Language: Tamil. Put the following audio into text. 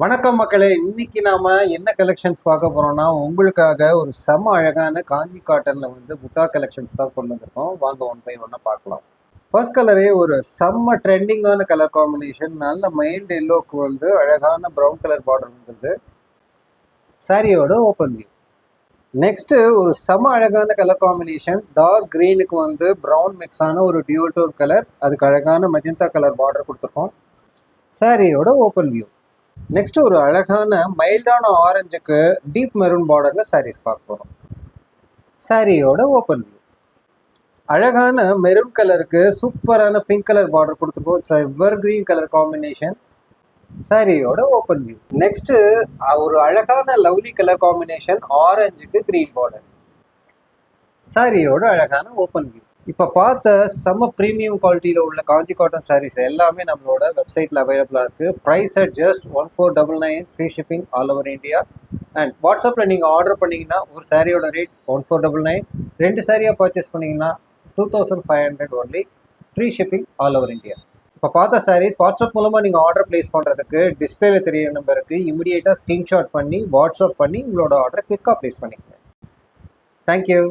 வணக்கம் மக்களே, இன்னைக்கு நாம என்ன கலெக்ஷன்ஸ் பார்க்க போறோம்னா உங்களுக்காக ஒரு செம அழகான காஞ்சி காட்டன்ல புட்டா கலெக்ஷன்ஸ் தான் கொண்டு வந்திருக்கோம். வாங்க ஒன் பை ஒன்னா பார்க்கலாம். ஃபர்ஸ்ட் கலரே ஒரு செம்ம ட்ரெண்டிங்கான கலர் காம்பினேஷன். நல்ல மைல்டு எல்லோக்கு அழகான ப்ரௌன் கலர் பார்டர் வந்துருது. சாரியோட ஓப்பன் வியூ. நெக்ஸ்ட் ஒரு செம அழகான கலர் காம்பினேஷன். டார்க் கிரீனுக்கு ப்ரௌன் மிக்ஸ் ஆன ஒரு டியூல் டோன் கலர். அதுக்கு அழகான மெஜந்தா கலர் பார்டர் கொடுத்துருக்கோம். சாரியோட ஓப்பன் வியூ. நெக்ஸ்ட் ஒரு அழகான மைல்டான ஆரஞ்சுக்கு டீப் மெரூன் பார்டர்ல சாரீஸ் பார்க்க போறோம். சாரியோட ஓப்பன் வியூ. அழகான மெரூன் கலருக்கு சூப்பரான பிங்க் கலர் பார்டர் கொடுத்துருக்கோம். It's evergreen colour combination. சாரியோட ஓப்பன் வியூ. நெக்ஸ்ட் ஒரு அழகான லவ்லி கலர் காம்பினேஷன். ஆரஞ்சுக்கு கிரீன் பார்டர். சாரியோட அழகான ஓப்பன் வியூ. இப்போ பார்த்த செம்ம ப்ரீமியம் குவாலிட்டியில் உள்ள காஞ்சி காட்டன் சாரீஸ் எல்லாமே நம்மளோட வெப்சைட்டில் அவைலபிளாக இருக்குது. Price at just 1499, free shipping all over India. And வாட்ஸ்அப்பில் நீங்கள் ஆர்டர் பண்ணிங்கன்னா ஒரு சாரியோட ரேட் 1499, 2 சாரியாக பர்ச்சேஸ் பண்ணிங்கன்னா 2500 only, free shipping all over India. இப்போ பார்த்த சாரீஸ் வாட்ஸ்அப் மூலமாக நீங்கள் ஆர்டர் ப்ளேஸ் பண்ணுறதுக்கு டிஸ்பிளேல தெரிய நம்பருக்கு இமீடியட்டாக ஸ்க்ரீன்ஷாட் பண்ணி வாட்ஸ்அப் பண்ணி உங்களோட ஆர்டரை குவிக்காக ப்ளேஸ் பண்ணிக்கோங்க. தேங்க்யூ.